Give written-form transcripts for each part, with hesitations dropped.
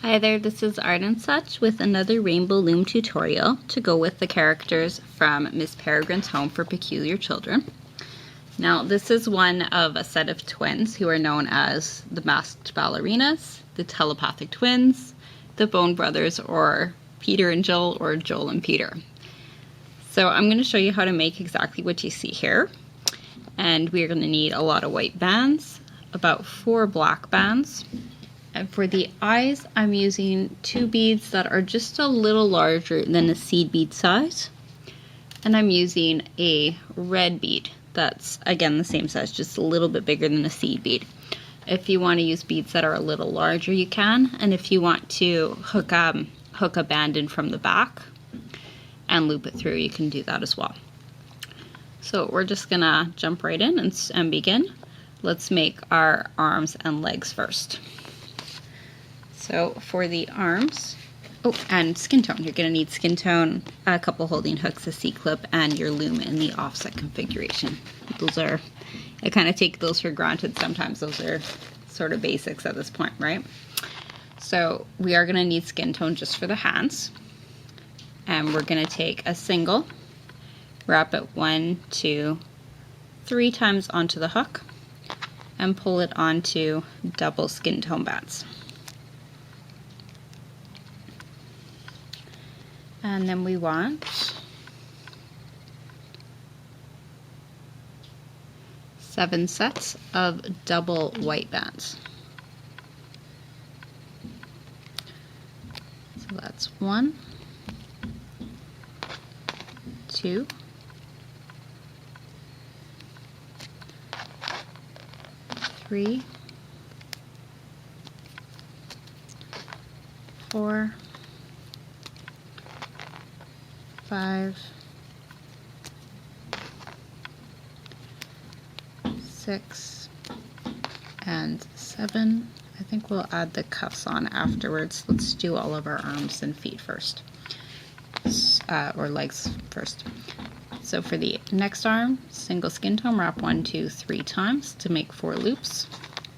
Hi there, this is Art and Such with another Rainbow Loom tutorial to go with the characters from Miss Peregrine's Home for Peculiar Children. Now this is one of a set of twins who are known as the Masked Ballerinas, the Telepathic Twins, the Bone Brothers, or Peter and Joel, or Joel and Peter. So I'm going to show you how to make exactly what you see here. And we're going to need a lot of white bands, about 4 black bands. And for the eyes, I'm using 2 beads that are just a little larger than a seed bead size. And I'm using a red bead that's, again, the same size, just a little bit bigger than a seed bead. If you want to use beads that are a little larger, you can. And if you want to hook a band in from the back and loop it through, you can do that as well. So we're just going to jump right in and begin. Let's make our arms and legs first. So for the arms, and skin tone. You're going to need skin tone, a couple holding hooks, a C-clip, and your loom in the offset configuration. Those are, I kind of take those for granted sometimes. Those are sort of basics at this point, right? So we are going to need skin tone just for the hands. And we're going to take a single, wrap it 1, 2, 3 times onto the hook, and pull it onto double skin tone bands. And then we want 7 sets of double white bands. So that's 1, 2, 3, 4, 5, 6, and 7. I think we'll add the cuffs on afterwards. Let's do all of our arms and feet first, or legs first. So for the next arm, single skin tone, wrap 1, 2, 3 times to make 4 loops.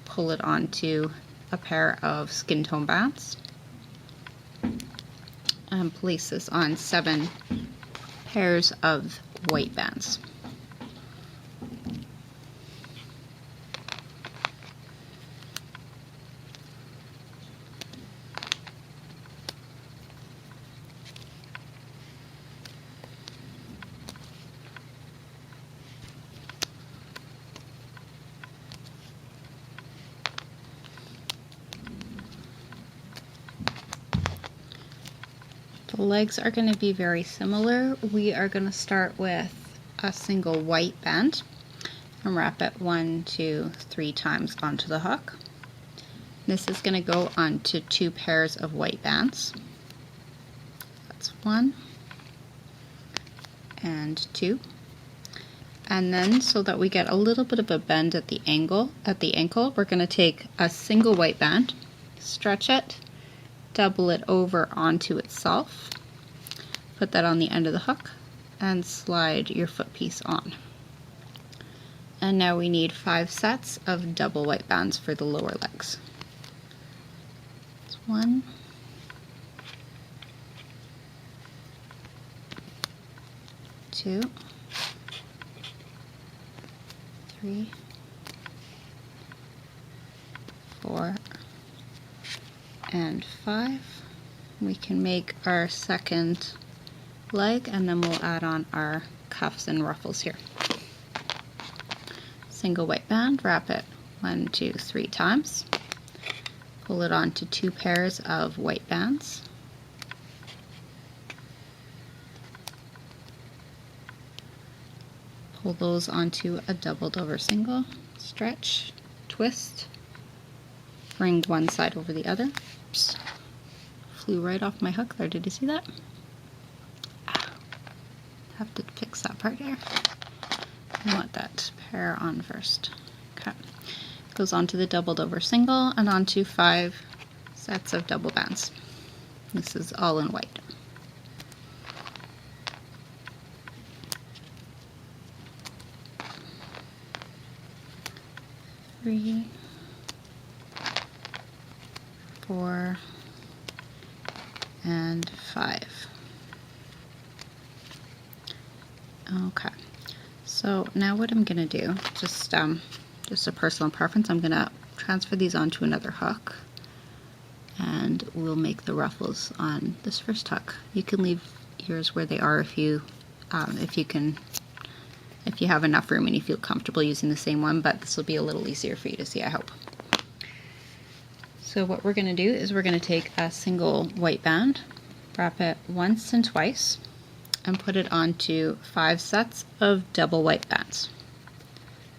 Pull it onto a pair of skin tone bands. And place this on 7 pairs of white bands. The legs are going to be very similar. We are going to start with a single white band and wrap it 1, 2, 3 times onto the hook. This is going to go onto 2 pairs of white bands. That's 1 and 2. And then, so that we get a little bit of a bend at the ankle, we're going to take a single white band, stretch it, double it over onto itself, put that on the end of the hook, and slide your foot piece on. And now we need 5 sets of double white bands for the lower legs. It's 1, 2, 3, 4, and 5. We can make our second leg, and then we'll add on our cuffs and ruffles here. Single white band, wrap it 1, 2, 3 times. Pull it onto 2 pairs of white bands. Pull those onto a doubled over single, stretch, twist, bring one side over the other. Oops. Flew right off my hook there. Did you see that? Have to fix that part there. I want that pair on first. Okay. Goes onto the doubled over single and onto 5 sets of double bands. This is all in white. Three, 4, and 5. Okay, so now what I'm going to do, just a personal preference, I'm going to transfer these onto another hook, and we'll make the ruffles on this first hook. You can leave yours where they are if you have enough room and you feel comfortable using the same one, but this will be a little easier for you to see, I hope. So what we're going to do is we're going to take a single white band, wrap it once and twice, and put it onto 5 sets of double white bands.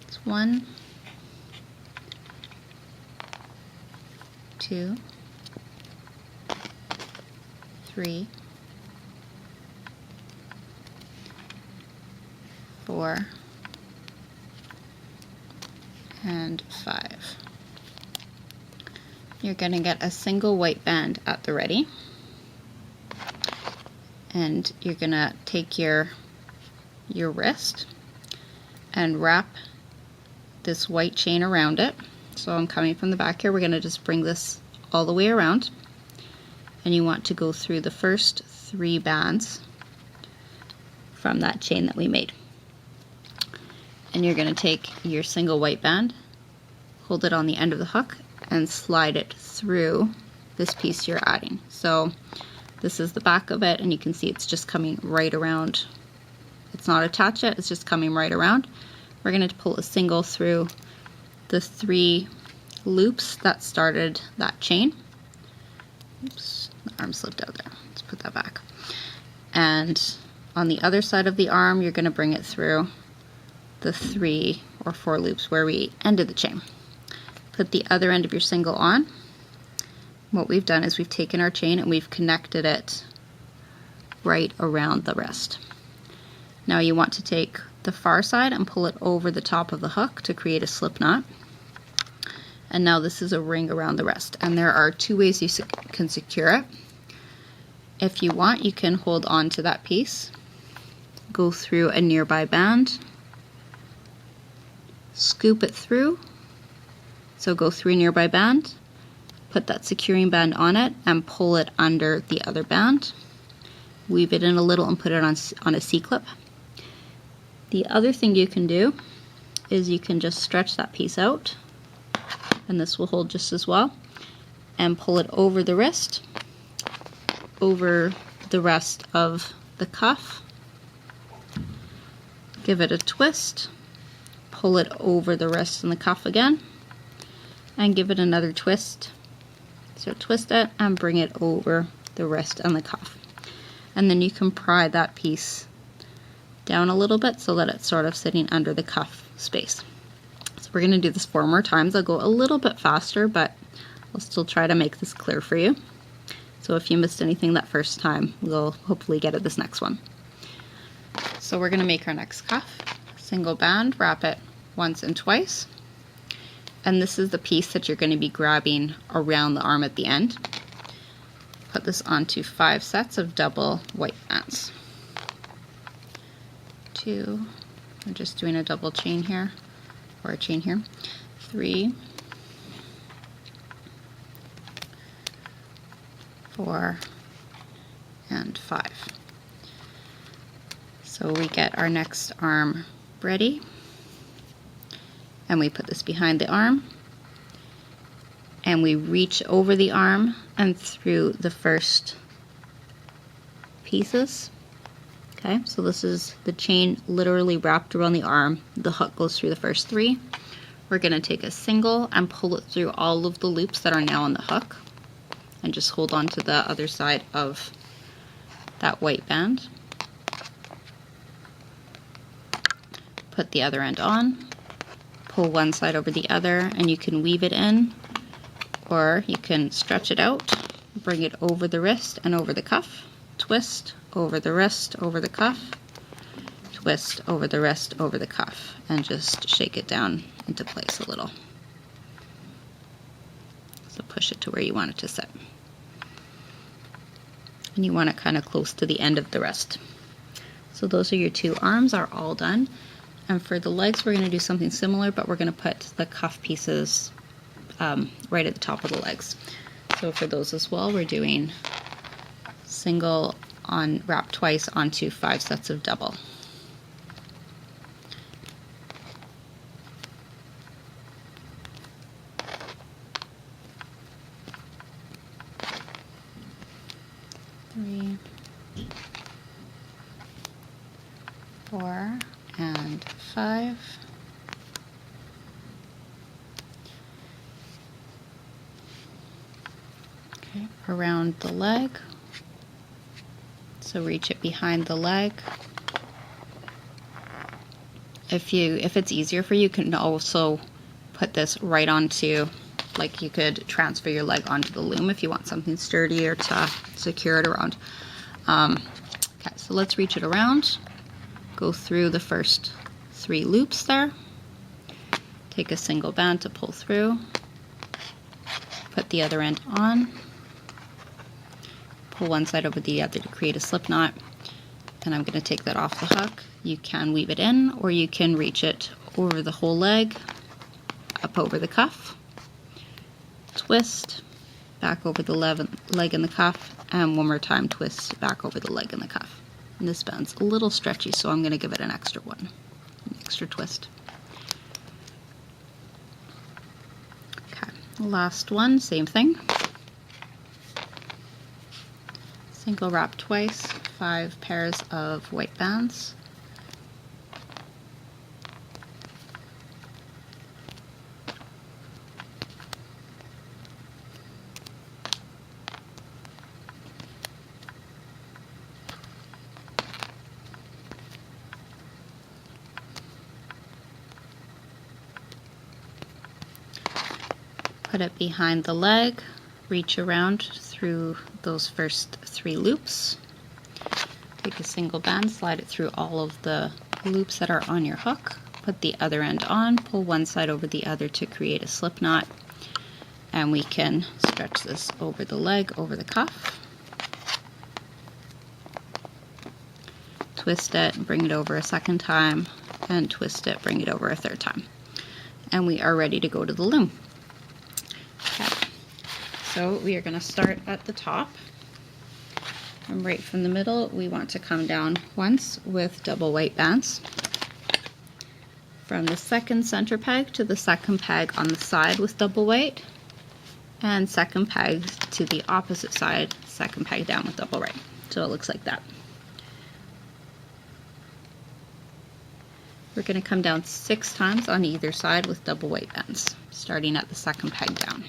It's 1, 2, 3, 4, and 5. You're going to get a single white band at the ready, and you're going to take your wrist and wrap this white chain around it. So I'm coming from the back here, we're going to just bring this all the way around, and you want to go through the first 3 bands from that chain that we made. And you're going to take your single white band, hold it on the end of the hook, and slide it through this piece you're adding. So this is the back of it, and you can see it's just coming right around. It's not attached yet, it's just coming right around. We're going to pull a single through the 3 loops that started that chain. Oops, the arm slipped out there. Let's put that back. And on the other side of the arm, you're going to bring it through the 3 or 4 loops where we ended the chain. Put the other end of your single on. What we've done is we've taken our chain and we've connected it right around the wrist. Now you want to take the far side and pull it over the top of the hook to create a slip knot. And now this is a ring around the wrist, and there are 2 ways you can secure it. If you want, you can hold on to that piece, go through a nearby band, scoop it through. So go through a nearby band, put that securing band on it, and pull it under the other band. Weave it in a little and put it on a C-clip. The other thing you can do is you can just stretch that piece out, and this will hold just as well, and pull it over the wrist, over the rest of the cuff. Give it a twist, pull it over the wrist and the cuff again, and give it another twist. So twist it and bring it over the wrist and the cuff. And then you can pry that piece down a little bit so that it's sort of sitting under the cuff space. So we're going to do this 4 more times. I'll go a little bit faster, but I'll still try to make this clear for you. So if you missed anything that first time, we'll hopefully get it this next one. So we're going to make our next cuff. Single band, wrap it once and twice. And this is the piece that you're going to be grabbing around the arm at the end. Put this onto 5 sets of double white bands. 2, I'm just doing a double chain here, or a chain here. 3, 4, and 5. So we get our next arm ready, and we put this behind the arm, and we reach over the arm and through the first pieces. Okay, so this is the chain literally wrapped around the arm. The hook goes through the first 3. We're going to take a single and pull it through all of the loops that are now on the hook, and just hold on to the other side of that white band. Put the other end on, pull one side over the other, and you can weave it in, or you can stretch it out, bring it over the wrist and over the cuff, twist, over the wrist, over the cuff, twist, over the wrist, over the cuff, and just shake it down into place a little. So push it to where you want it to sit. And you want it kind of close to the end of the wrist. So those are your 2 arms are all done. And for the legs, we're going to do something similar, but we're going to put the cuff pieces right at the top of the legs. So for those as well, we're doing single on wrap twice onto 5 sets of double. Three, 4, and 5. Okay, around the leg. So reach it behind the leg. If it's easier for you, you can also put this right onto, like you could transfer your leg onto the loom if you want something sturdier to secure it around. Okay, so let's reach it around. Go through the first 3 loops there. Take a single band to pull through. Put the other end on. Pull one side over the other to create a slip knot. And I'm going to take that off the hook. You can weave it in, or you can reach it over the whole leg, up over the cuff, twist, back over the leg and the cuff, and one more time twist back over the leg and the cuff. And this band's a little stretchy, so I'm going to give it an extra one, an extra twist. Okay, last one, same thing. Single wrap twice, 5 pairs of white bands. Put it behind the leg, reach around through those first 3 loops. Take a single band, slide it through all of the loops that are on your hook. Put the other end on, pull one side over the other to create a slip knot. And we can stretch this over the leg, over the cuff. Twist it, bring it over a second time, and twist it, bring it over a third time. And we are ready to go to the loom. Okay. So we are going to start at the top. And right from the middle, we want to come down once with double white bands. From the second center peg to the second peg on the side with double white, and second peg to the opposite side, second peg down with double white. So it looks like that. We're going to come down 6 times on either side with double white bands, starting at the second peg down.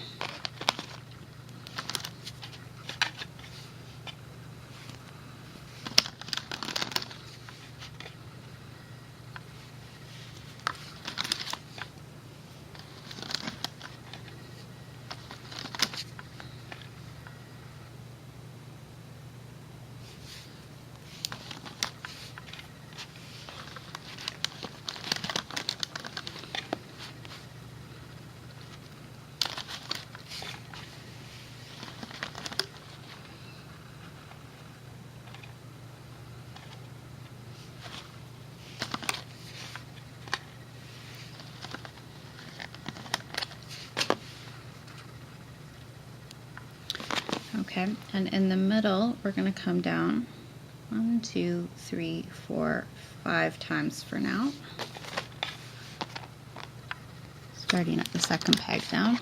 Okay, and in the middle, we're going to come down 1, 2, 3, 4, 5 times for now. Starting at the second peg down.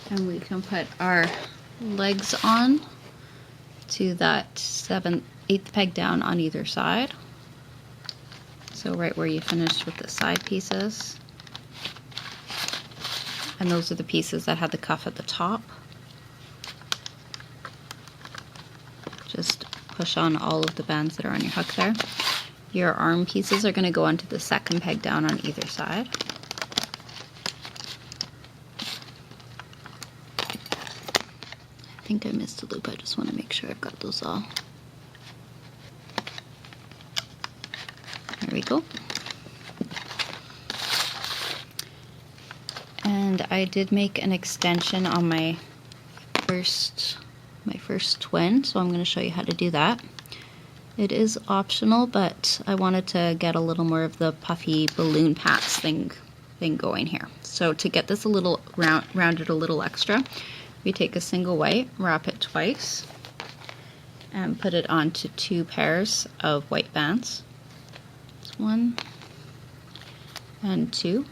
And we can put our legs on to that 7th, 8th peg down on either side. So right where you finished with the side pieces. And those are the pieces that had the cuff at the top. Just push on all of the bands that are on your hook there. Your arm pieces are going to go onto the second peg down on either side. I think I missed a loop. I just want to make sure I've got those all. There we go. And I did make an extension on my first twin, so I'm going to show you how to do that. It is optional, but I wanted to get a little more of the puffy balloon pats thing going here. So to get this a little rounded a little extra, we take a single white, wrap it twice, and put it onto 2 pairs of white bands. 1 and 2.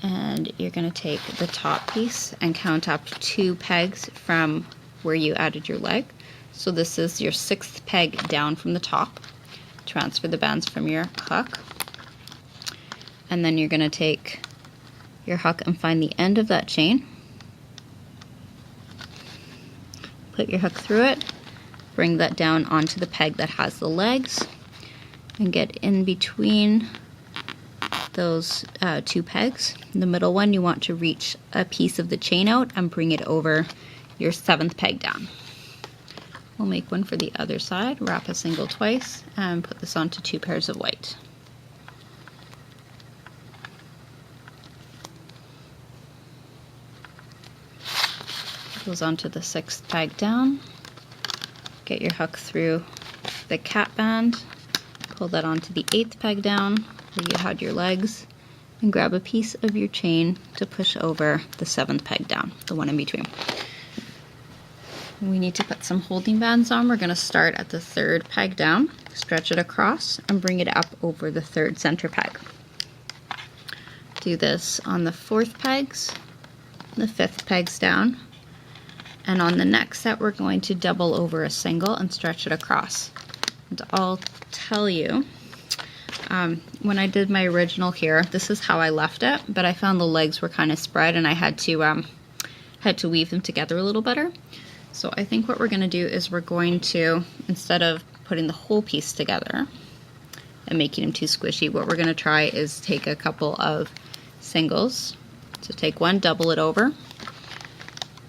And you're going to take the top piece and count up 2 pegs from where you added your leg. So this is your 6th peg down from the top. Transfer the bands from your hook. And then you're going to take your hook and find the end of that chain. Put your hook through it. Bring that down onto the peg that has the legs. And get in between those 2 pegs. The middle one, you want to reach a piece of the chain out and bring it over your 7th peg down. We'll make one for the other side, wrap a single twice, and put this onto 2 pairs of white. Goes onto the 6th peg down. Get your hook through the cat band, pull that onto the 8th peg down where you had your legs, and grab a piece of your chain to push over the 7th peg down, the one in between. We need to put some holding bands on. We're going to start at the 3rd peg down, stretch it across, and bring it up over the 3rd center peg. Do this on the 4th pegs, the 5th pegs down, and on the next set we're going to double over a single and stretch it across. And I'll tell you, when I did my original here, this is how I left it, but I found the legs were kind of spread and I had to weave them together a little better. So I think what we're going to do is we're going to, instead of putting the whole piece together and making them too squishy, what we're going to try is take a couple of singles. So take one, double it over,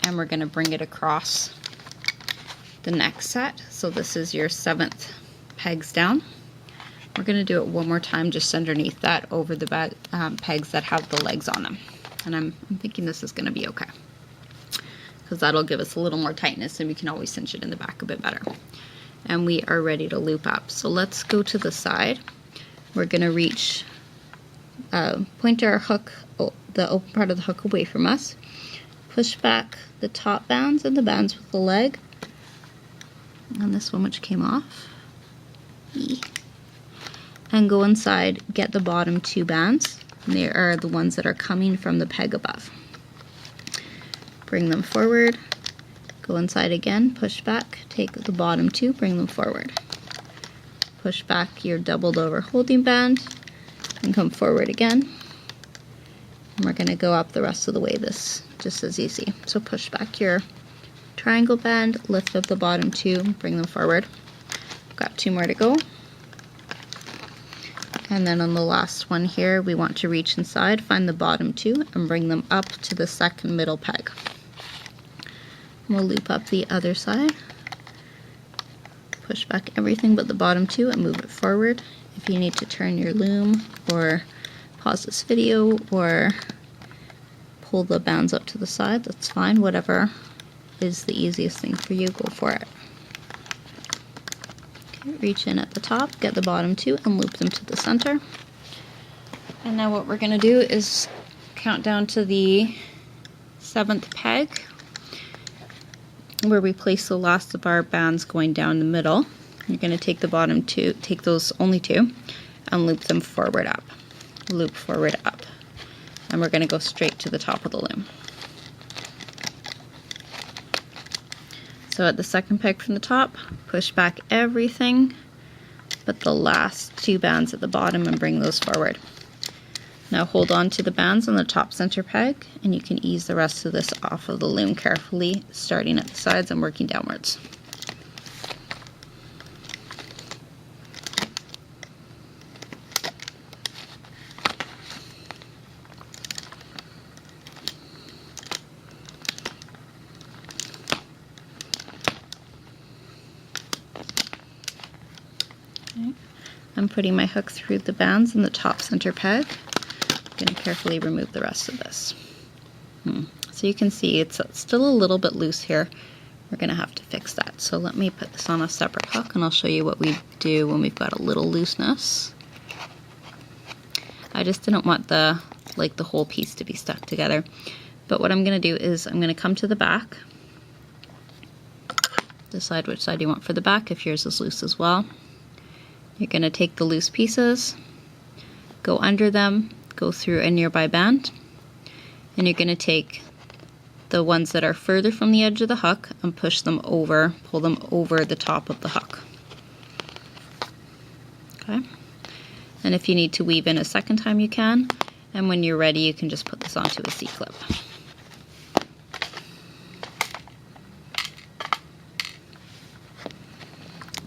and we're going to bring it across the next set. So this is your 7th pegs down. We're going to do it one more time just underneath that over the pegs that have the legs on them. And I'm thinking this is going to be okay, because that'll give us a little more tightness and we can always cinch it in the back a bit better. And we are ready to loop up. So let's go to the side. We're going to reach, point our hook, the open part of the hook away from us, push back the top bands and the bands with the leg, and this one which came off, and go inside, get the bottom 2 bands. And they are the ones that are coming from the peg above. Bring them forward, go inside again, push back, take the bottom 2, bring them forward. Push back your doubled over holding band and come forward again. And we're going to go up the rest of the way, this just as easy. So push back your triangle band, lift up the bottom 2, bring them forward. Got 2 more to go. And then on the last one here, we want to reach inside, find the bottom 2, and bring them up to the 2nd middle peg. We'll loop up the other side, push back everything but the bottom 2 and move it forward. If you need to turn your loom or pause this video or pull the bands up to the side, that's fine. Whatever is the easiest thing for you, go for it. Okay, reach in at the top, get the bottom 2 and loop them to the center. And now what we're going to do is count down to the 7th peg, where we place the last of our bands going down the middle. You're going to take the bottom 2, take those only 2, and loop them forward up. Loop forward up. And we're going to go straight to the top of the loom. So at the 2nd peg from the top, push back everything but the last 2 bands at the bottom and bring those forward. Now hold on to the bands on the top center peg, and you can ease the rest of this off of the loom carefully, starting at the sides and working downwards. Okay. I'm putting my hook through the bands in the top center peg. I'm going to carefully remove the rest of this. So you can see it's still a little bit loose here. we're gonna have to fix that. So let me put this on a separate hook and I'll show you what we do when we've got a little looseness. I just didn't want the whole piece to be stuck together. But what I'm gonna do is I'm gonna come to the back, decide which side you want for the back if yours is loose as well. You're gonna take the loose pieces, go under them, go through a nearby band, and you're gonna take the ones that are further from the edge of the hook and push them over, pull them over the top of the hook. Okay. And if you need to weave in a second time, you can. And when you're ready, you can just put this onto a C-clip.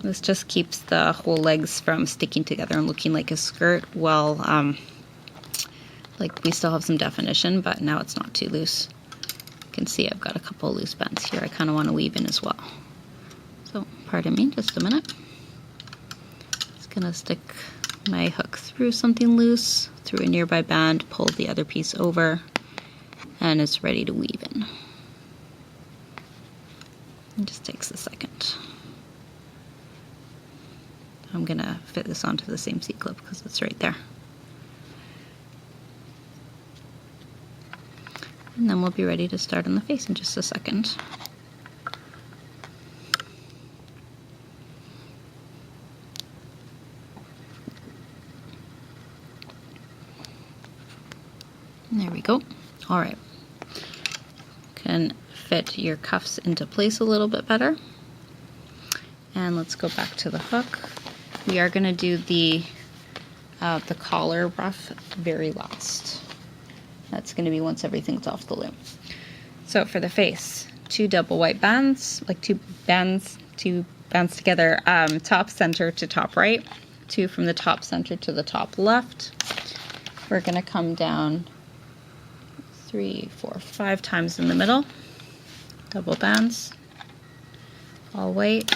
This just keeps the whole legs from sticking together and looking like a skirt while, like we still have some definition, but now it's not too loose. You can see I've got a couple of loose bands here I kind of want to weave in as well. So, pardon me, just a minute. Just gonna stick my hook through something loose, through a nearby band, pull the other piece over, and it's ready to weave in. It just takes a second. I'm gonna fit this onto the same C-clip because it's right there. And then we'll be ready to start on the face in just a second. There we go. All right. Can fit your cuffs into place a little bit better. And let's go back to the hook. We are going to do the collar ruff very last. That's going to be once everything's off the loom. So for the face, 2 double white bands, like two bands together, top center to top right, 2 from the top center to the top left. We're going to come down 3, 4, 5 times in the middle, double bands, all white.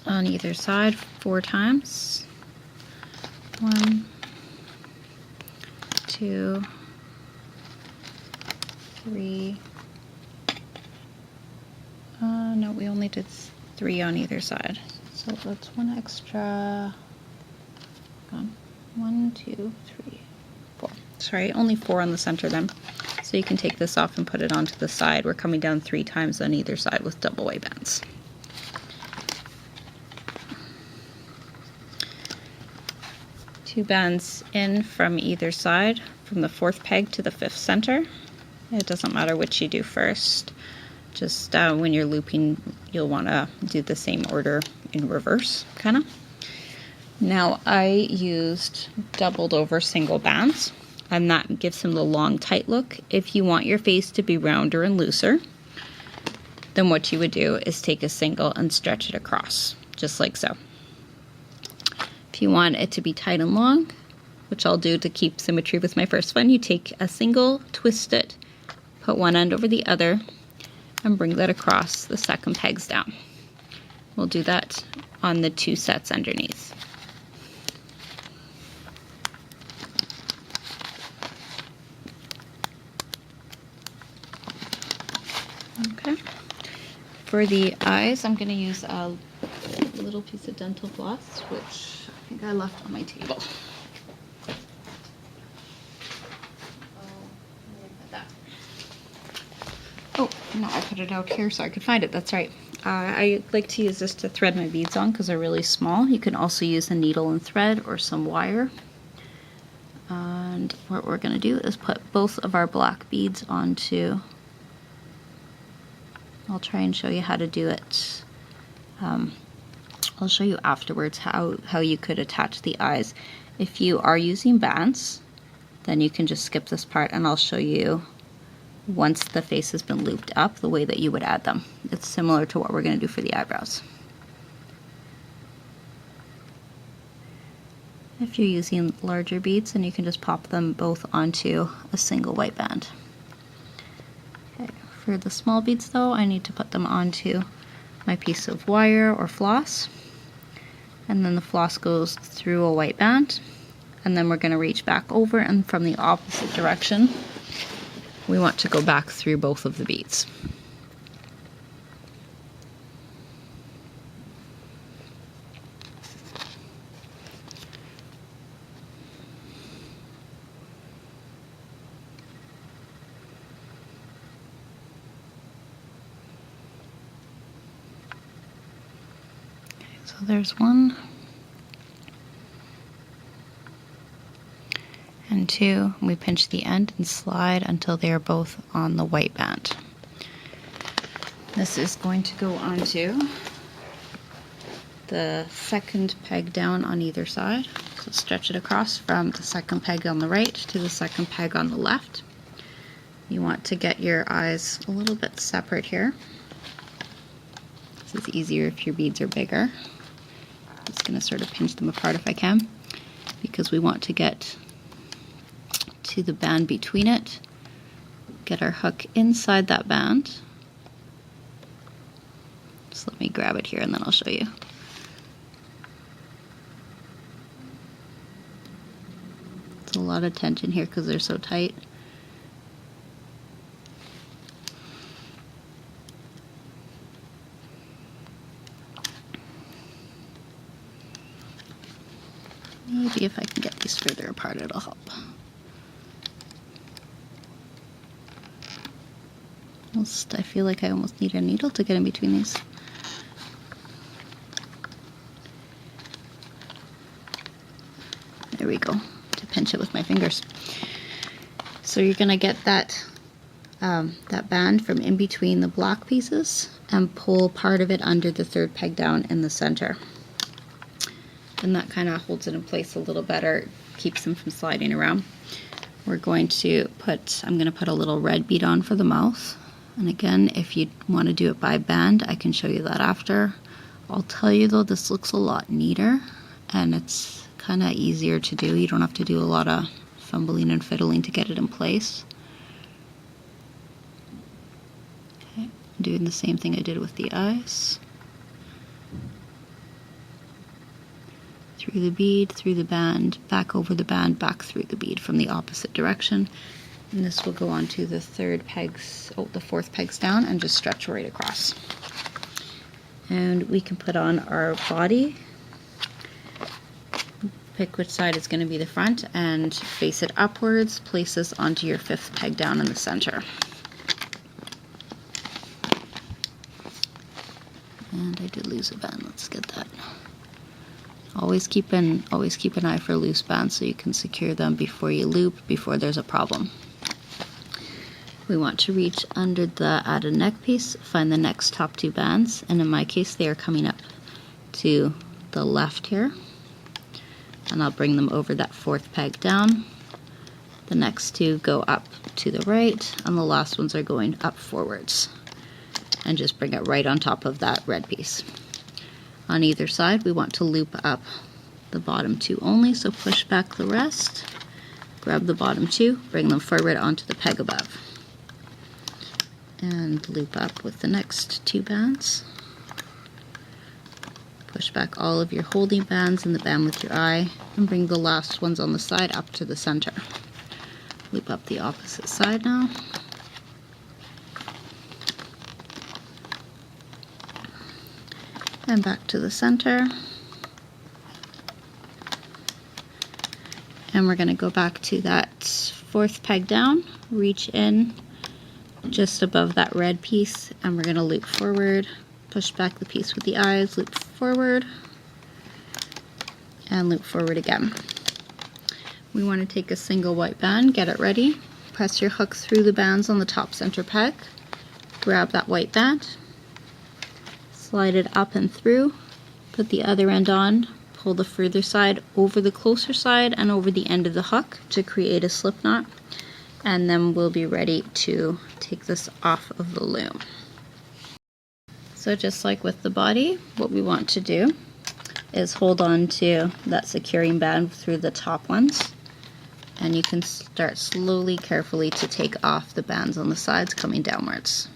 On either side 4 times. 1, 2, 3. No, we only did 3 on either side. So that's 1 extra. 1, 2, 3, 4. Sorry, only 4 on the center then. So you can take this off and put it onto the side. We're coming down 3 times on either side with double white bands. Two bands in from either side, from the 4th peg to the 5th center. It doesn't matter which you do first. Just when you're looping, you'll want to do the same order in reverse, kind of. Now I used doubled over single bands, and that gives him the long, tight look. If you want your face to be rounder and looser, then what you would do is take a single and stretch it across, just like so. If you want it to be tight and long, which I'll do to keep symmetry with my first one, you take a single, twist it, put one end over the other, and bring that across the second pegs down. We'll do that on the 2 sets underneath. Okay. For the eyes, I'm going to use a little piece of dental floss, which I think I left on my table. Oh, no, I put it out here so I could find it. That's right. I like to use this to thread my beads on because they're really small. You can also use a needle and thread or some wire. And what we're going to do is put both of our black beads onto. I'll try and show you how to do it. I'll show you afterwards how you could attach the eyes. If you are using bands, then you can just skip this part and I'll show you once the face has been looped up the way that you would add them. It's similar to what we're going to do for the eyebrows. If you're using larger beads, then you can just pop them both onto a single white band. Okay. For the small beads though, I need to put them onto my piece of wire or floss, and then the floss goes through a white band, and then we're going to reach back over, and from the opposite direction we want to go back through both of the beads. So there's one and two. We pinch the end and slide until they are both on the white band. This is going to go onto the second peg down on either side. So stretch it across from the second peg on the right to the second peg on the left. You want to get your eyes a little bit separate here. This is easier if your beads are bigger. I'm just going to sort of pinch them apart if I can, because we want to get to the band between it, get our hook inside that band. Just let me grab it here and then I'll show you. It's a lot of tension here because they're so tight. Maybe if I can get these further apart, it'll help. I feel like I almost need a needle to get in between these. There we go, to pinch it with my fingers. So you're gonna get that band from in between the block pieces and pull part of it under the third peg down in the center. And that kind of holds it in place a little better, keeps them from sliding around. We're going to I'm gonna put a little red bead on for the mouth. And again, if you want to do it by band, I can show you that after. I'll tell you though, this looks a lot neater and it's kind of easier to do. You don't have to do a lot of fumbling and fiddling to get it in place. Okay, I'm doing the same thing I did with the eyes. Through the bead, through the band, back over the band, back through the bead from the opposite direction. And this will go on to the the fourth pegs down and just stretch right across. And we can put on our body. Pick which side is going to be the front and face it upwards. Place this onto your fifth peg down in the center. And I did lose a band. Let's get that. Always keep an eye for loose bands so you can secure them before you loop, before there's a problem. We want to reach under the added neck piece, find the next top two bands, and in my case they are coming up to the left here. And I'll bring them over that fourth peg down. The next two go up to the right, and the last ones are going up forwards. And just bring it right on top of that red piece. On either side, we want to loop up the bottom two only, so push back the rest, grab the bottom two, bring them forward onto the peg above. And loop up with the next two bands. Push back all of your holding bands and the band with your eye, and bring the last ones on the side up to the center. Loop up the opposite side now. And back to the center. And we're going to go back to that fourth peg down, reach in just above that red piece, and we're going to loop forward, push back the piece with the eyes, loop forward, and loop forward again. We want to take a single white band, get it ready, press your hook through the bands on the top center peg, grab that white band, slide it up and through, put the other end on, pull the further side over the closer side and over the end of the hook to create a slip knot, and then we'll be ready to take this off of the loom. So just like with the body, what we want to do is hold on to that securing band through the top ones, and you can start slowly, carefully to take off the bands on the sides coming downwards.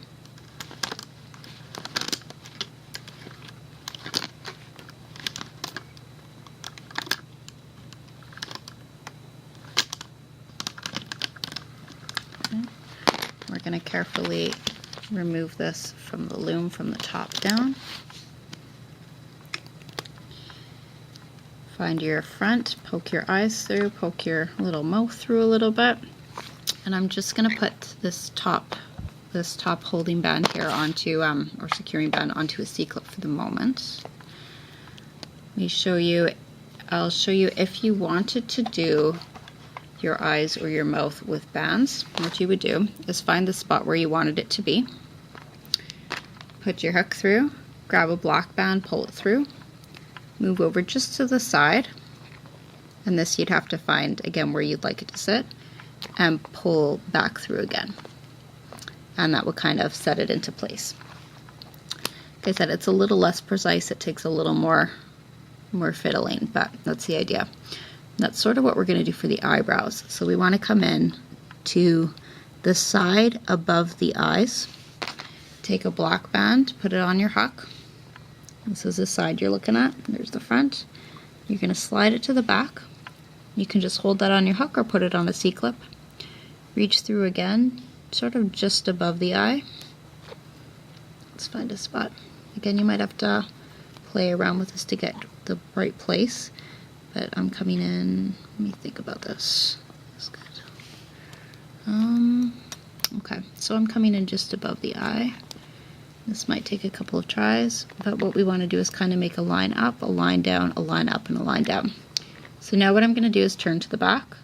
we're going to carefully remove this from the loom from the top down. Find your front, poke your eyes through, poke your little mouth through a little bit. And I'm just going to put this top holding band here onto, or securing band onto a C-clip for the moment. Let me show you, I'll show you if you wanted to do your eyes or your mouth with bands, what you would do is find the spot where you wanted it to be. Put your hook through, grab a black band, pull it through, move over just to the side, and this you'd have to find again where you'd like it to sit, and pull back through again. And that will kind of set it into place. Like I said, it's a little less precise, it takes a little more fiddling, but that's the idea. That's sort of what we're going to do for the eyebrows. So we want to come in to the side above the eyes, take a black band, put it on your hook. This is the side you're looking at, there's the front. You're going to slide it to the back. You can just hold that on your hook or put it on a C-clip. Reach through again, sort of just above the eye. Let's find a spot. Again, you might have to play around with this to get the right place, but I'm coming in, let me think about this. That's good. Okay, so I'm coming in just above the eye. This might take a couple of tries, but what we want to do is kind of make a line up, a line down, a line up, and a line down. So now what I'm going to do is turn to the back.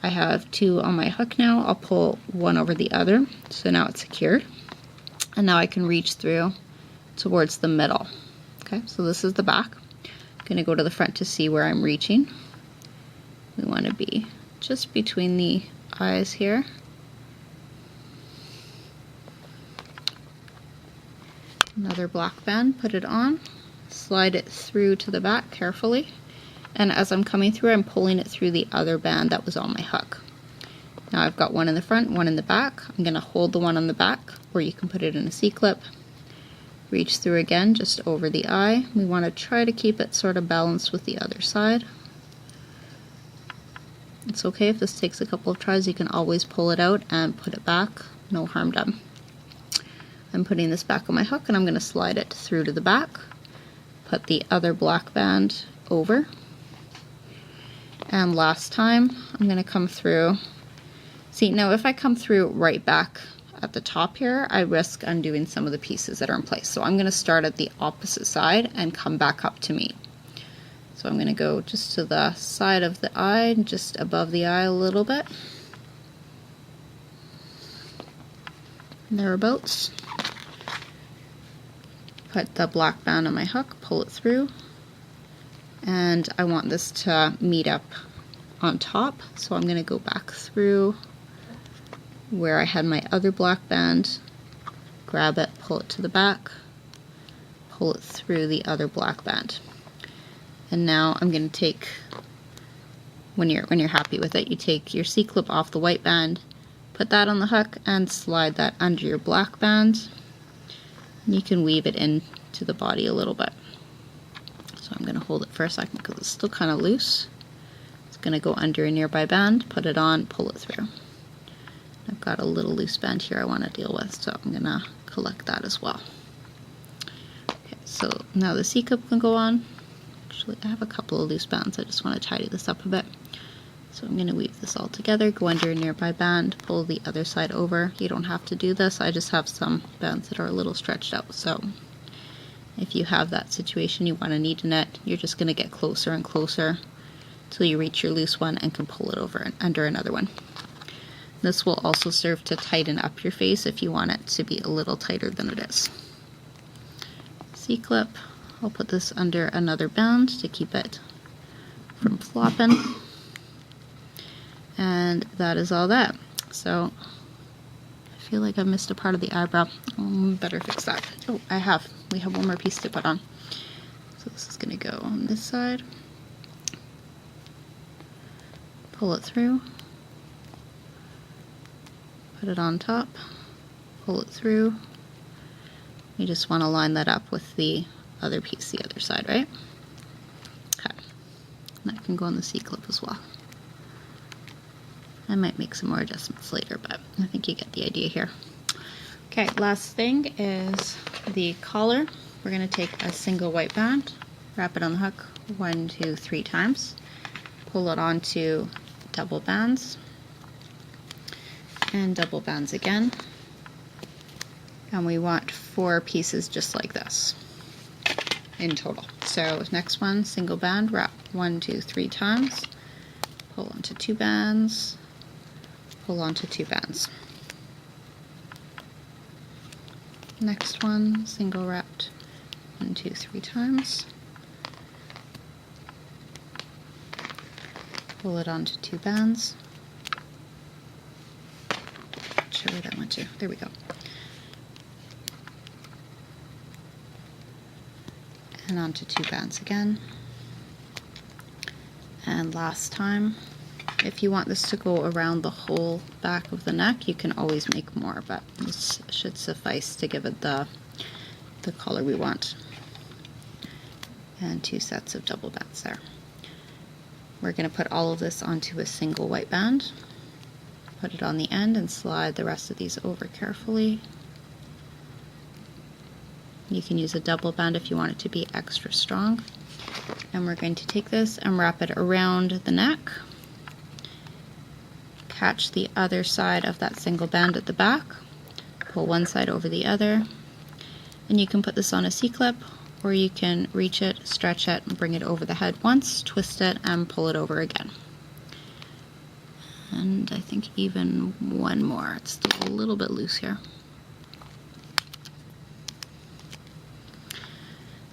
I have two on my hook now. I'll pull one over the other, so now it's secured. And now I can reach through towards the middle. Okay, so this is the back. I'm going to go to the front to see where I'm reaching. We want to be just between the eyes here. Another black band, put it on, slide it through to the back carefully, and as I'm coming through I'm pulling it through the other band that was on my hook. Now I've got one in the front, one in the back. I'm going to hold the one on the back, or you can put it in a C-clip. Reach through again just over the eye. We want to try to keep it sort of balanced with the other side. It's okay if this takes a couple of tries, you can always pull it out and put it back, no harm done. I'm putting this back on my hook and I'm going to slide it through to the back, put the other black band over, and last time I'm going to come through. See, now if I come through right back at the top here, I risk undoing some of the pieces that are in place. So I'm going to start at the opposite side and come back up to meet. So I'm going to go just to the side of the eye, just above the eye a little bit, thereabouts. Put the black band on my hook, pull it through, and I want this to meet up on top, so I'm going to go back through where I had my other black band, grab it, pull it to the back, pull it through the other black band. And now I'm going to take, when you're happy with it, you take your C-clip off the white band, put that on the hook, and slide that under your black band. And you can weave it into the body a little bit. So I'm going to hold it for a second because it's still kind of loose. It's going to go under a nearby band, put it on, pull it through. I've got a little loose band here I want to deal with, so I'm going to collect that as well. Okay, so now the C-clip can go on. Actually, I have a couple of loose bands. I just want to tidy this up a bit. So I'm going to weave this all together, go under a nearby band, pull the other side over. You don't have to do this. I just have some bands that are a little stretched out. So if you have that situation, you want to neaten it, you're just going to get closer and closer until you reach your loose one and can pull it over and under another one. This will also serve to tighten up your face if you want it to be a little tighter than it is. C-clip. I'll put this under another band to keep it from flopping. And that is all that. So I feel like I missed a part of the eyebrow. Better fix that. Oh, we have one more piece to put on. So this is going to go on this side. Pull it through. Put it on top. Pull it through. You just want to line that up with the other piece, the other side, right? Okay. And that can go on the C-clip as well. I might make some more adjustments later, but I think you get the idea here. Okay, last thing is the collar. We're going to take a single white band, wrap it on the hook 1, 2, 3 times, pull it onto double bands, and double bands again. And we want 4 pieces just like this in total. So next one, single band, wrap 1, 2, 3 times, pull onto 2 bands, pull onto 2 bands. Next one, single wrapped 1, 2, 3 times, pull it onto 2 bands. Not sure where that went to. There we go. And onto 2 bands again. And last time, if you want this to go around the whole back of the neck, you can always make more, but this should suffice to give it the color we want. And 2 sets of double bands there. We're going to put all of this onto a single white band, put it on the end, and slide the rest of these over carefully. You can use a double band if you want it to be extra strong. And we're going to take this and wrap it around the neck. Catch the other side of that single band at the back. Pull one side over the other. And you can put this on a C-clip, or you can reach it, stretch it, and bring it over the head once, twist it, and pull it over again. And I think even one more. It's still a little bit loose here.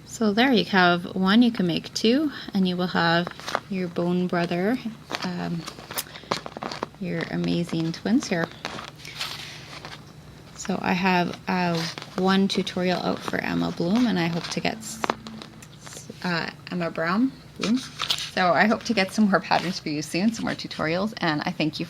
So there you have one. You can make 2, and you will have your bone brother, your amazing twins here. So I have one tutorial out for Emma Bloom, and I hope to get Emma Brown Bloom. So I hope to get some more patterns for you soon, some more tutorials, and I thank you for